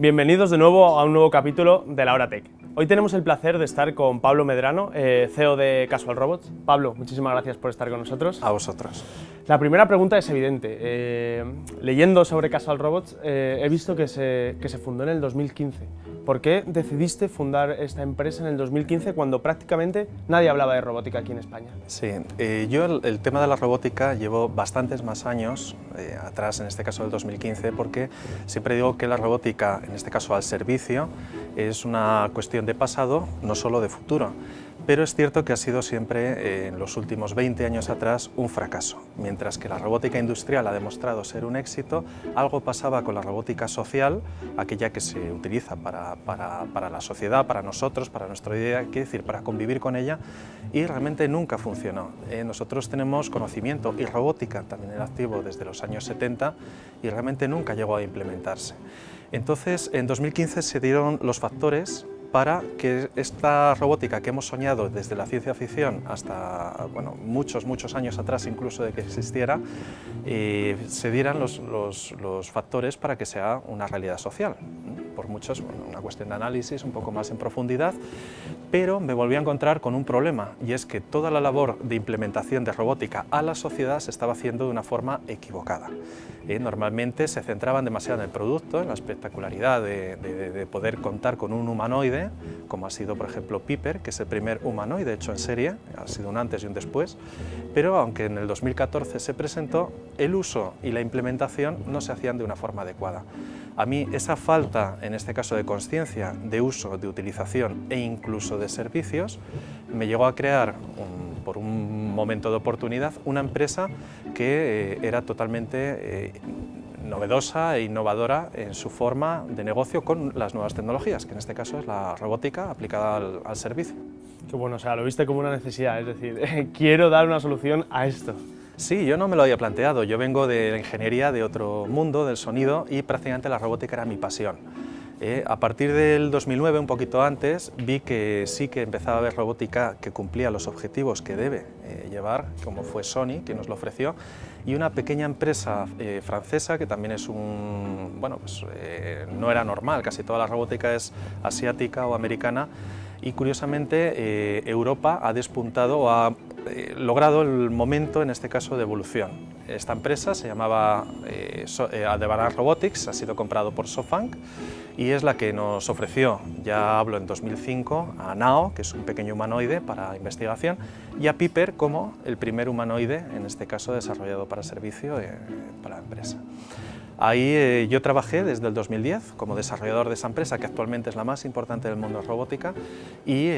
Bienvenidos de nuevo a un nuevo capítulo de La Hora Tech. Hoy tenemos el placer de estar con Pablo Medrano, CEO de Casual Robots. Pablo, muchísimas gracias por estar con nosotros. A vosotros. La primera pregunta es evidente. Leyendo sobre Casual Robots, he visto que se fundó en el 2015. ¿Por qué decidiste fundar esta empresa en el 2015 cuando prácticamente nadie hablaba de robótica aquí en España? Sí, yo el tema de la robótica llevo bastantes más años atrás, en este caso del 2015, porque siempre digo que la robótica, en este caso al servicio, es una cuestión de pasado, no solo de futuro. Pero es cierto que ha sido siempre, en los últimos 20 años atrás, un fracaso. Mientras que la robótica industrial ha demostrado ser un éxito, algo pasaba con la robótica social, aquella que se utiliza para la sociedad, para nosotros, para nuestra idea, quiere decir, para convivir con ella, y realmente nunca funcionó. Nosotros tenemos conocimiento y robótica también en activo desde los años 70 y realmente nunca llegó a implementarse. Entonces, en 2015 se dieron los factores para que esta robótica que hemos soñado desde la ciencia ficción hasta muchos años atrás, incluso de que existiera, se dieran los factores para que sea una realidad social. Por muchos, una cuestión de análisis un poco más en profundidad, pero me volví a encontrar con un problema, y es que toda la labor de implementación de robótica a la sociedad se estaba haciendo de una forma equivocada. Normalmente se centraban demasiado en el producto, en la espectacularidad de poder contar con un humanoide, como ha sido por ejemplo Piper, que es el primer humanoide hecho en serie, ha sido un antes y un después, pero aunque en el 2014 se presentó, el uso y la implementación no se hacían de una forma adecuada. A mí esa falta, en este caso de conciencia, de uso, de utilización e incluso de servicios, me llegó a crear, por un momento de oportunidad, una empresa que era totalmente novedosa e innovadora en su forma de negocio con las nuevas tecnologías, que en este caso es la robótica aplicada al servicio. Qué bueno, o sea, lo viste como una necesidad, es decir, quiero dar una solución a esto. Sí, yo no me lo había planteado, yo vengo de la ingeniería de otro mundo, del sonido, y prácticamente la robótica era mi pasión. A partir del 2009, un poquito antes, vi que sí que empezaba a haber robótica que cumplía los objetivos que debe llevar, como fue Sony, que nos lo ofreció, y una pequeña empresa francesa que también es no era normal, casi toda la robótica es asiática o americana, y curiosamente Europa ha despuntado o ha logrado el momento, en este caso, de evolución. Esta empresa se llamaba Aldebaran Robotics, ha sido comprado por SoftBank y es la que nos ofreció, ya hablo en 2005, a Nao, que es un pequeño humanoide para investigación, y a Piper como el primer humanoide, en este caso desarrollado para servicio para la empresa. Ahí yo trabajé desde el 2010 como desarrollador de esa empresa, que actualmente es la más importante del mundo de robótica, y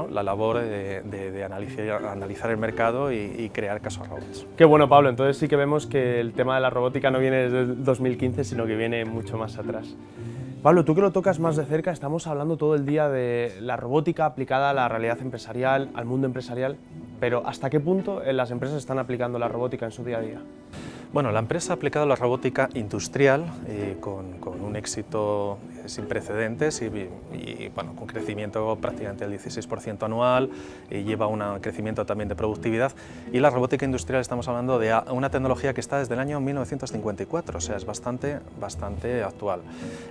la labor de analizar el mercado y crear Casual Robots. Qué bueno, Pablo, entonces sí que vemos que el tema de la robótica no viene desde el 2015, sino que viene mucho más atrás. Pablo, tú que lo tocas más de cerca, estamos hablando todo el día de la robótica aplicada a la realidad empresarial, al mundo empresarial, pero ¿hasta qué punto las empresas están aplicando la robótica en su día a día? Bueno, la empresa ha aplicado la robótica industrial con un éxito sin precedentes y con crecimiento prácticamente del 16% anual, lleva un crecimiento también de productividad, y la robótica industrial estamos hablando de una tecnología que está desde el año 1954, o sea, es bastante actual.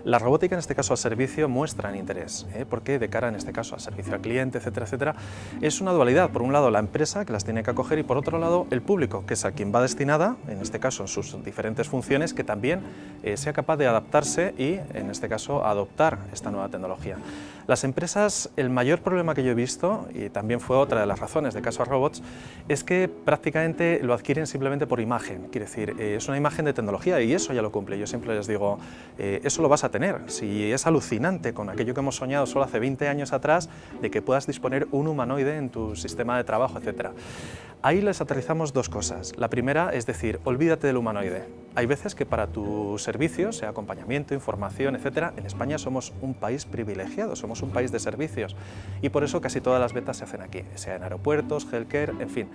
La robótica, en este caso al servicio, muestra interés, porque de cara, en este caso, al servicio al cliente, etcétera, etcétera, es una dualidad. Por un lado, la empresa, que las tiene que acoger, y por otro lado, el público, que es a quien va destinada, en este caso en sus diferentes funciones, que también sea capaz de adaptarse y, en este caso, adoptar esta nueva tecnología. Las empresas, el mayor problema que yo he visto, y también fue otra de las razones de Casual Robots, es que prácticamente lo adquieren simplemente por imagen, quiere decir, es una imagen de tecnología y eso ya lo cumple. Yo siempre les digo, eso lo vas a tener, si es alucinante con aquello que hemos soñado solo hace 20 años atrás, de que puedas disponer un humanoide en tu sistema de trabajo, etc. Ahí les aterrizamos dos cosas. La primera es decir, olvídate del humanoide. Hay veces que para tu servicio, sea acompañamiento, información, etc., en España somos un país privilegiado, somos un país de servicios, y por eso casi todas las betas se hacen aquí, sea en aeropuertos, healthcare, en fin.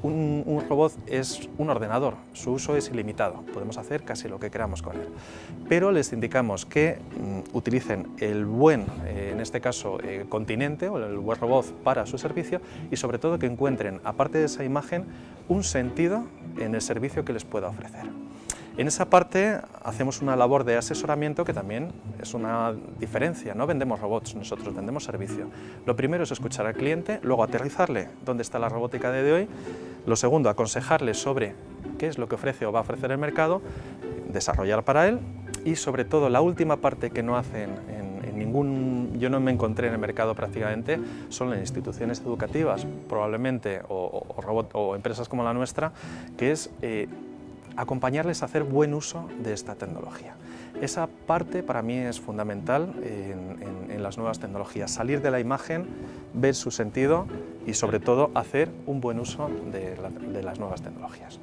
Un robot es un ordenador, su uso es ilimitado, podemos hacer casi lo que queramos con él. Pero les indicamos que utilicen el buen, en este caso, continente o el buen robot para su servicio, y sobre todo que encuentren, aparte de esa imagen, un sentido en el servicio que les pueda ofrecer. En esa parte hacemos una labor de asesoramiento que también es una diferencia, no vendemos robots, nosotros vendemos servicio. Lo primero es escuchar al cliente, luego aterrizarle dónde está la robótica de hoy, lo segundo, aconsejarle sobre qué es lo que ofrece o va a ofrecer el mercado, desarrollar para él y sobre todo la última parte que no hacen yo no me encontré en el mercado prácticamente, son las instituciones educativas probablemente o empresas como la nuestra, que es acompañarles a hacer buen uso de esta tecnología. Esa parte para mí es fundamental en las nuevas tecnologías, salir de la imagen, ver su sentido y sobre todo hacer un buen uso de las nuevas tecnologías.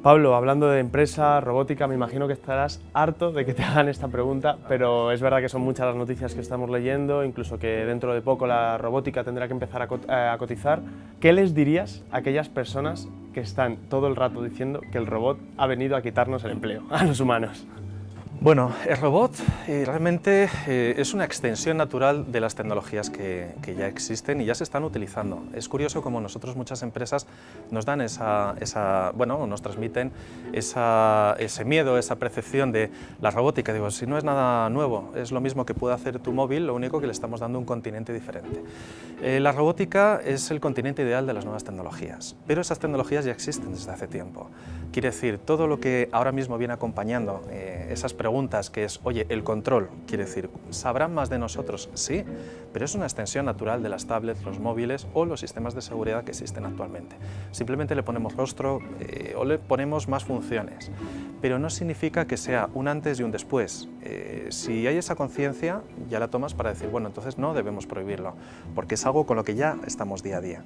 Pablo, hablando de empresa, robótica, me imagino que estarás harto de que te hagan esta pregunta, pero es verdad que son muchas las noticias que estamos leyendo, incluso que dentro de poco la robótica tendrá que empezar a cotizar. ¿Qué les dirías a aquellas personas que están todo el rato diciendo que el robot ha venido a quitarnos el empleo, a los humanos? Bueno, el robot realmente es una extensión natural de las tecnologías que ya existen y ya se están utilizando. Es curioso como nosotros, muchas empresas, nos dan nos transmiten ese miedo, esa percepción de la robótica. Digo, si no es nada nuevo, es lo mismo que puede hacer tu móvil, lo único que le estamos dando un continente diferente. La robótica es el continente ideal de las nuevas tecnologías, pero esas tecnologías ya existen desde hace tiempo. Quiere decir, todo lo que ahora mismo viene acompañando esas preguntas que es, oye, el control, quiere decir, ¿sabrán más de nosotros? Sí, pero es una extensión natural de las tablets, los móviles o los sistemas de seguridad que existen actualmente. Simplemente le ponemos rostro o le ponemos más funciones, pero no significa que sea un antes y un después. Si hay esa conciencia, ya la tomas para decir, bueno, entonces no debemos prohibirlo, porque es algo con lo que ya estamos día a día.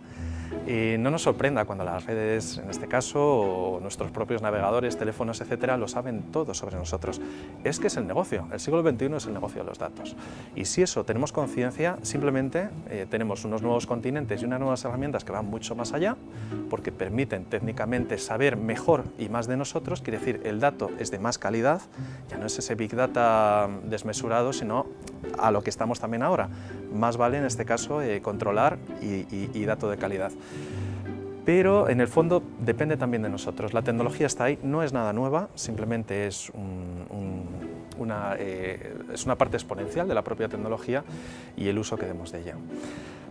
No nos sorprenda cuando las redes, en este caso, o nuestros propios navegadores, teléfonos, etcétera, lo saben todo sobre nosotros. Es que es el negocio, el siglo XXI es el negocio de los datos. Y si eso tenemos conciencia, simplemente tenemos unos nuevos continentes y unas nuevas herramientas que van mucho más allá, porque permiten técnicamente saber mejor y más de nosotros, quiere decir, el dato es de más calidad, ya no es ese Big Data desmesurado, sino a lo que estamos también ahora. Más vale en este caso controlar y dato de calidad. Pero en el fondo depende también de nosotros. La tecnología está ahí, no es nada nueva, simplemente es una parte exponencial de la propia tecnología y el uso que demos de ella.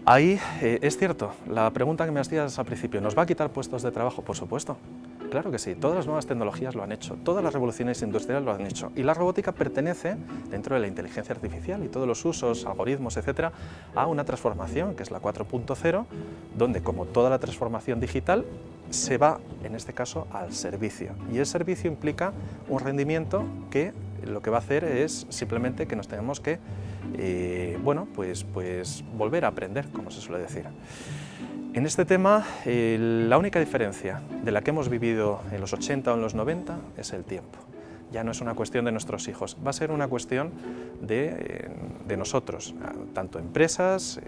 Ahí es cierto, la pregunta que me hacías al principio, ¿nos va a quitar puestos de trabajo? Por supuesto. Claro que sí, todas las nuevas tecnologías lo han hecho, todas las revoluciones industriales lo han hecho y la robótica pertenece, dentro de la inteligencia artificial y todos los usos, algoritmos, etcétera, a una transformación que es la 4.0, donde como toda la transformación digital se va, en este caso, al servicio y el servicio implica un rendimiento que lo que va a hacer es simplemente que nos tenemos que volver a aprender, como se suele decir. En este tema, la única diferencia de la que hemos vivido en los 80 o en los 90 es el tiempo. Ya no es una cuestión de nuestros hijos, va a ser una cuestión de nosotros, tanto empresas,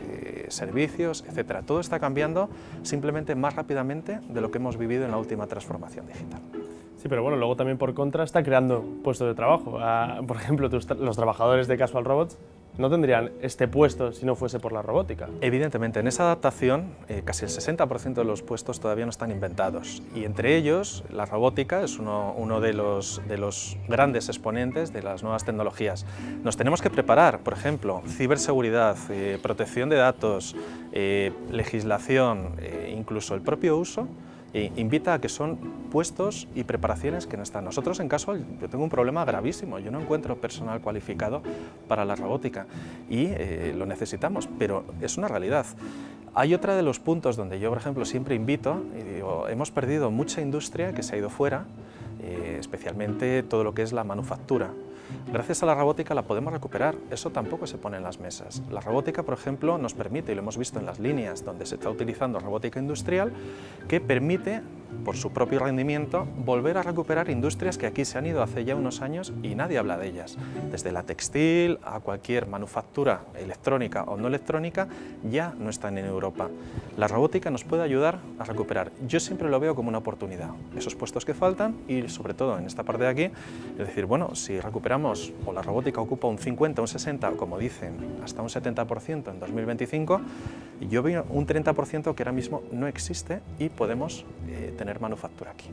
servicios, etc. Todo está cambiando simplemente más rápidamente de lo que hemos vivido en la última transformación digital. Sí, pero bueno, luego también por contra está creando puestos de trabajo. Por ejemplo, los trabajadores de Casual Robots no tendrían este puesto si no fuese por la robótica. Evidentemente, en esa adaptación casi el 60% de los puestos todavía no están inventados y entre ellos la robótica es uno de los grandes exponentes de las nuevas tecnologías. Nos tenemos que preparar, por ejemplo, ciberseguridad, protección de datos, legislación, incluso el propio uso. Invita a que son puestos y preparaciones que no están. Nosotros en caso, yo tengo un problema gravísimo, yo no encuentro personal cualificado para la robótica y lo necesitamos, pero es una realidad. Hay otro de los puntos donde yo, por ejemplo, siempre invito, y digo, hemos perdido mucha industria que se ha ido fuera, especialmente todo lo que es la manufactura. Gracias a la robótica la podemos recuperar, eso tampoco se pone en las mesas. La robótica, por ejemplo, nos permite, y lo hemos visto en las líneas donde se está utilizando robótica industrial, que permite, por su propio rendimiento, volver a recuperar industrias que aquí se han ido hace ya unos años y nadie habla de ellas. Desde la textil a cualquier manufactura electrónica o no electrónica, ya no están en Europa. La robótica nos puede ayudar a recuperar. Yo siempre lo veo como una oportunidad, esos puestos que faltan y sobre todo en esta parte de aquí, es decir, bueno, si recuperamos o la robótica ocupa un 50, un 60, como dicen, hasta un 70% en 2025, yo veo un 30% que ahora mismo no existe y podemos tener manufactura aquí.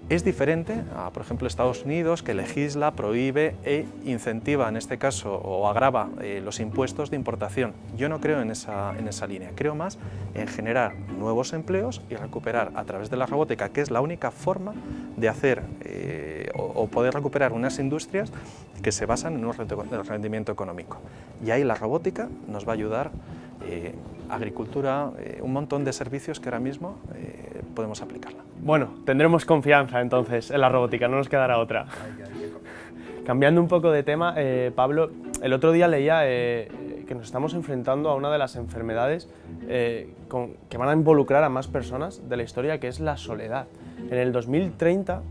Es diferente a, por ejemplo, Estados Unidos, que legisla, prohíbe e incentiva, en este caso, o agrava los impuestos de importación. Yo no creo en esa línea, creo más en generar nuevos empleos y recuperar a través de la robótica, que es la única forma de hacer o poder recuperar unas industrias que se basan en un rendimiento económico. Y ahí la robótica nos va a ayudar, agricultura, un montón de servicios que ahora mismo podemos aplicarla. Bueno, tendremos confianza entonces en la robótica, no nos quedará otra. Cambiando un poco de tema, Pablo, el otro día leía que nos estamos enfrentando a una de las enfermedades que van a involucrar a más personas de la historia, que es la soledad. En el 2030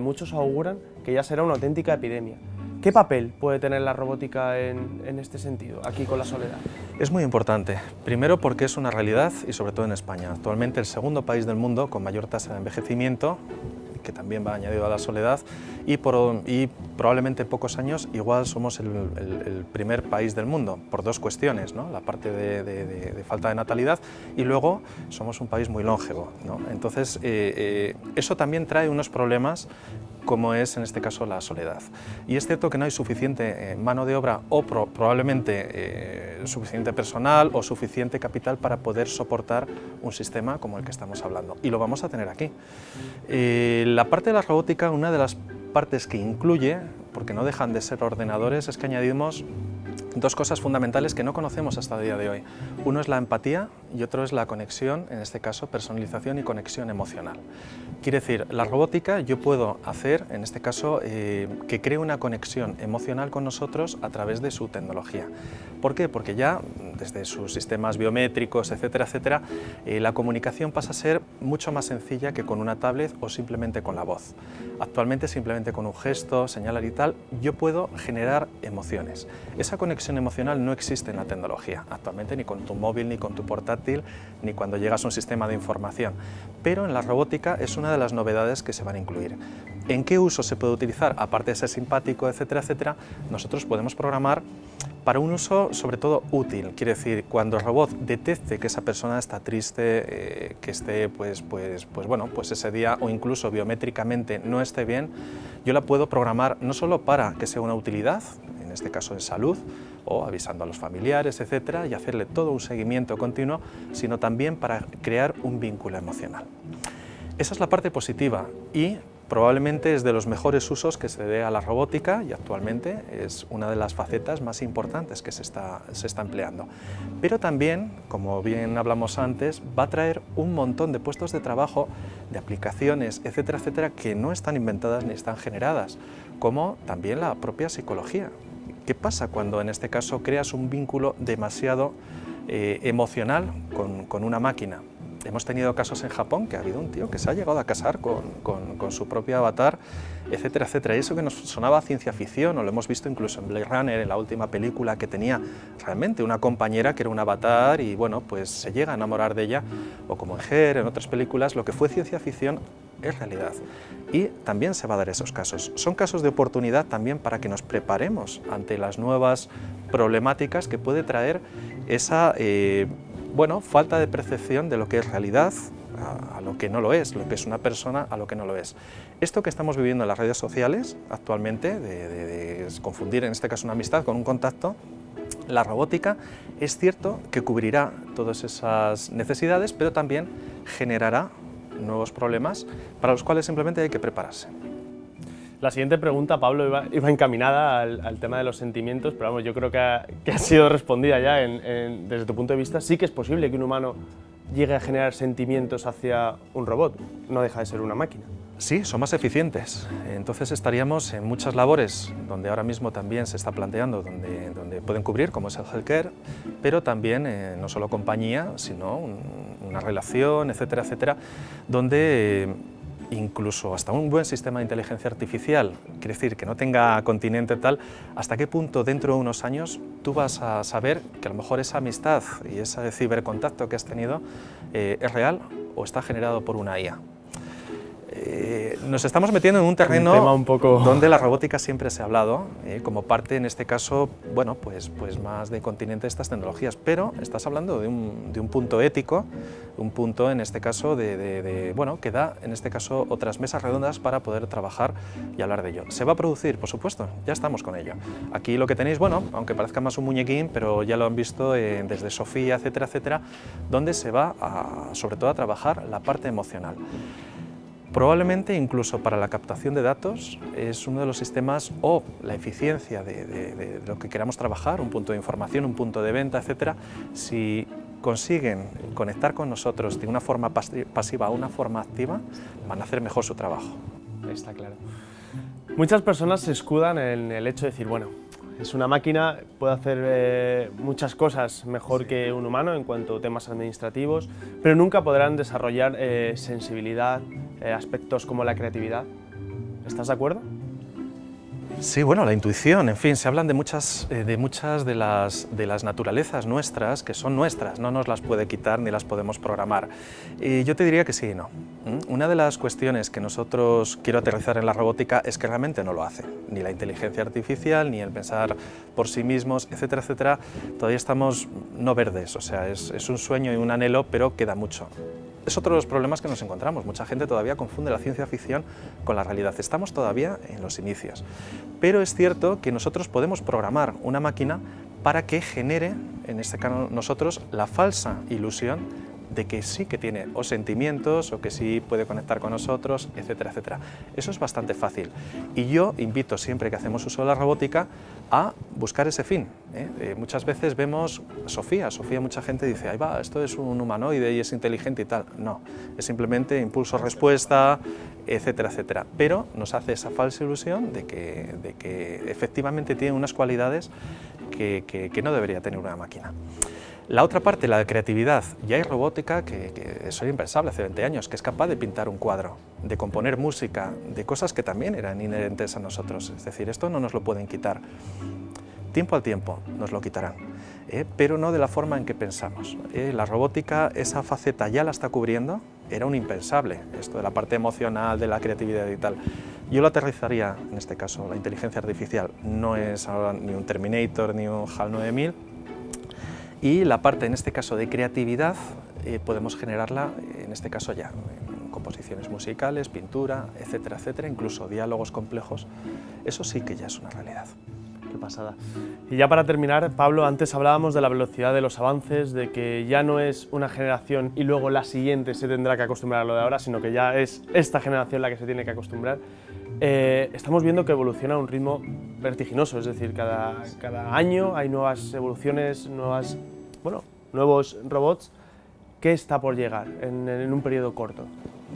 muchos auguran que ya será una auténtica epidemia. ¿Qué papel puede tener la robótica en este sentido, aquí con la soledad? Es muy importante, primero porque es una realidad y sobre todo en España. Actualmente el segundo país del mundo con mayor tasa de envejecimiento, que también va añadido a la soledad, y probablemente en pocos años igual somos el primer país del mundo, por dos cuestiones, ¿no? La parte de falta de natalidad y luego somos un país muy longevo, ¿no? Entonces eso también trae unos problemas como es en este caso la soledad. Y es cierto que no hay suficiente mano de obra o probablemente suficiente personal o suficiente capital para poder soportar un sistema como el que estamos hablando. Y lo vamos a tener aquí. La parte de la robótica, una de las partes que incluye, porque no dejan de ser ordenadores, es que añadimos dos cosas fundamentales que no conocemos hasta el día de hoy. Uno es la empatía y otro es la conexión, en este caso personalización y conexión emocional. Quiere decir, la robótica yo puedo hacer, en este caso, que cree una conexión emocional con nosotros a través de su tecnología. ¿Por qué? Porque ya desde sus sistemas biométricos, etcétera, etcétera, la comunicación pasa a ser mucho más sencilla que con una tablet o simplemente con la voz. Actualmente simplemente con un gesto, señalar y tal, yo puedo generar emociones. Esa conexión emocional no existe en la tecnología, actualmente ni con tu móvil, ni con tu portátil, ni cuando llegas a un sistema de información. Pero en la robótica es una de las novedades que se van a incluir. ¿En qué uso se puede utilizar? Aparte de ser simpático, etcétera, etcétera, nosotros podemos programar para un uso sobre todo útil. Quiere decir, cuando el robot detecte que esa persona está triste, que esté pues ese día o incluso biométricamente no esté bien, yo la puedo programar no solo para que sea una utilidad, en este caso de salud, o avisando a los familiares, etcétera, y hacerle todo un seguimiento continuo, sino también para crear un vínculo emocional. Esa es la parte positiva y probablemente es de los mejores usos que se dé a la robótica y actualmente es una de las facetas más importantes que se está empleando. Pero también, como bien hablamos antes, va a traer un montón de puestos de trabajo, de aplicaciones, etcétera, etcétera, que no están inventadas ni están generadas, como también la propia psicología. ¿Qué pasa cuando en este caso creas un vínculo demasiado emocional con una máquina? Hemos tenido casos en Japón que ha habido un tío que se ha llegado a casar con su propio avatar, etcétera, etcétera. Y eso que nos sonaba a ciencia ficción, o lo hemos visto incluso en Blade Runner, en la última película, que tenía realmente una compañera que era un avatar y bueno, pues se llega a enamorar de ella, o como en Her, en otras películas, lo que fue ciencia ficción es realidad. Y también se va a dar esos casos. Son casos de oportunidad también para que nos preparemos ante las nuevas problemáticas que puede traer esa falta de percepción de lo que es realidad a lo que no lo es, lo que es una persona a lo que no lo es. Esto que estamos viviendo en las redes sociales actualmente, de confundir en este caso una amistad con un contacto, la robótica es cierto que cubrirá todas esas necesidades, pero también generará nuevos problemas para los cuales simplemente hay que prepararse. La siguiente pregunta, Pablo, iba encaminada al tema de los sentimientos, pero vamos, yo creo que ha sido respondida ya desde tu punto de vista. Sí que es posible que un humano llegue a generar sentimientos hacia un robot, no deja de ser una máquina. Sí, son más eficientes. Entonces estaríamos en muchas labores donde ahora mismo también se está planteando, donde pueden cubrir, como es el healthcare, pero también no solo compañía, sino una relación, etcétera, etcétera, donde incluso hasta un buen sistema de inteligencia artificial, quiere decir que no tenga continente tal, hasta qué punto dentro de unos años tú vas a saber que a lo mejor esa amistad y ese cibercontacto que has tenido es real o está generado por una IA. Nos estamos metiendo en un terreno tema un poco... donde la robótica siempre se ha hablado, como parte, en este caso, bueno, pues más de continente de estas tecnologías, pero estás hablando de un punto ético, un punto, en este caso, bueno, que da, en este caso, otras mesas redondas para poder trabajar y hablar de ello. ¿Se va a producir? Por supuesto, ya estamos con ello. Aquí lo que tenéis, bueno, aunque parezca más un muñequín, pero ya lo han visto desde Sofía, etcétera, etcétera, donde se va, sobre todo, a trabajar la parte emocional. Probablemente incluso para la captación de datos es uno de los sistemas o la eficiencia de lo que queramos trabajar, un punto de información, un punto de venta, etcétera, si consiguen conectar con nosotros de una forma pasiva a una forma activa, van a hacer mejor su trabajo. Está claro. Muchas personas se escudan en el hecho de decir, bueno, es una máquina, puede hacer muchas cosas mejor que un humano en cuanto a temas administrativos, pero nunca podrán desarrollar sensibilidad, aspectos como la creatividad. ¿Estás de acuerdo? Sí, bueno, la intuición, en fin, se hablan de muchas de las naturalezas nuestras, que son nuestras, no nos las puede quitar ni las podemos programar. Y yo te diría que sí y no. Una de las cuestiones que nosotros quiero aterrizar en la robótica es que realmente no lo hace, ni la inteligencia artificial, ni el pensar por sí mismos, etcétera, etcétera. Todavía estamos no verdes, o sea, es un sueño y un anhelo, pero queda mucho. Es otro de los problemas que nos encontramos. Mucha gente todavía confunde la ciencia ficción con la realidad. Estamos todavía en los inicios. Pero es cierto que nosotros podemos programar una máquina para que genere, en este caso nosotros, la falsa ilusión de que sí que tiene o sentimientos o que sí puede conectar con nosotros, etcétera, etcétera. Eso es bastante fácil. Y yo invito siempre que hacemos uso de la robótica a buscar ese fin. Muchas veces vemos Sofía, mucha gente dice, ahí va, esto es un humanoide y es inteligente y tal. No, es simplemente impulso-respuesta, etcétera, etcétera. Pero nos hace esa falsa ilusión de que efectivamente tiene unas cualidades que no debería tener una máquina. La otra parte, la de creatividad, ya hay robótica que eso era impensable hace 20 años, que es capaz de pintar un cuadro, de componer música, de cosas que también eran inherentes a nosotros. Es decir, esto no nos lo pueden quitar. Tiempo al tiempo nos lo quitarán, pero no de la forma en que pensamos. La robótica, esa faceta ya la está cubriendo, era un impensable, esto de la parte emocional, de la creatividad y tal. Yo lo aterrizaría, en este caso, la inteligencia artificial no es ahora ni un Terminator ni un HAL 9000, y la parte, en este caso, de creatividad, podemos generarla, en este caso ya, en composiciones musicales, pintura, etcétera, etcétera, incluso diálogos complejos. Eso sí que ya es una realidad. Qué pasada. Y ya para terminar, Pablo, antes hablábamos de la velocidad de los avances, de que ya no es una generación y luego la siguiente se tendrá que acostumbrar a lo de ahora, sino que ya es esta generación la que se tiene que acostumbrar. Estamos viendo que evoluciona a un ritmo vertiginoso, es decir, cada año hay nuevas evoluciones, nuevos robots. ¿Qué está por llegar en un periodo corto?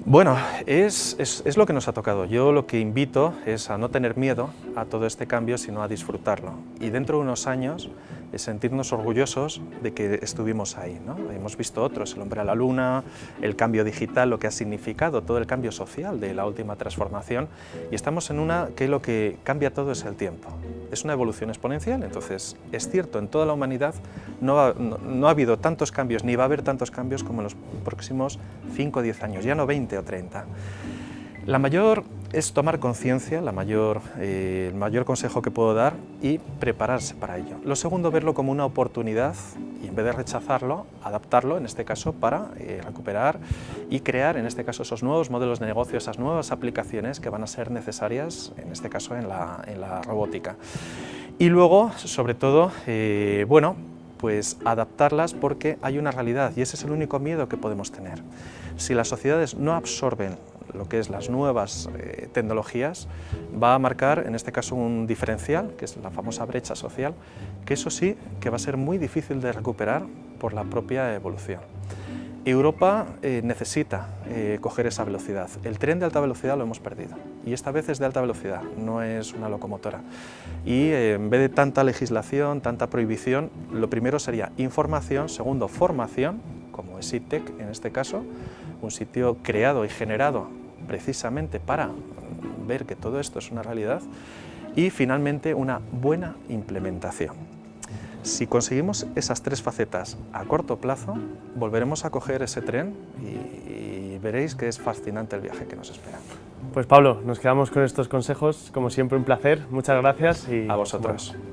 Bueno, es lo que nos ha tocado. Yo lo que invito es a no tener miedo a todo este cambio, sino a disfrutarlo. Y dentro de unos años, sentirnos orgullosos de que estuvimos ahí, ¿no? Hemos visto otros, el hombre a la luna, el cambio digital, lo que ha significado todo el cambio social de la última transformación, y estamos en una que lo que cambia todo es el tiempo. Es una evolución exponencial, entonces es cierto, en toda la humanidad no ha habido tantos cambios, ni va a haber tantos cambios como en los próximos 5 o 10 años, ya no 20 o 30. La mayor es tomar conciencia, el mayor consejo que puedo dar, y prepararse para ello. Lo segundo, verlo como una oportunidad y en vez de rechazarlo, adaptarlo, en este caso, para recuperar y crear, en este caso, esos nuevos modelos de negocio, esas nuevas aplicaciones que van a ser necesarias, en este caso, en la robótica. Y luego, sobre todo, pues adaptarlas, porque hay una realidad y ese es el único miedo que podemos tener. Si las sociedades no absorben lo que es las nuevas tecnologías, va a marcar, en este caso, un diferencial, que es la famosa brecha social, que eso sí que va a ser muy difícil de recuperar por la propia evolución. Europa necesita coger esa velocidad. El tren de alta velocidad lo hemos perdido y esta vez es de alta velocidad, no es una locomotora. Y en vez de tanta legislación, tanta prohibición, lo primero sería información, segundo formación, como es ITEC en este caso, un sitio creado y generado precisamente para ver que todo esto es una realidad, y finalmente una buena implementación. Si conseguimos esas tres facetas a corto plazo, volveremos a coger ese tren y veréis que es fascinante el viaje que nos espera. Pues Pablo, nos quedamos con estos consejos, como siempre un placer, muchas gracias y a vosotros. Bueno,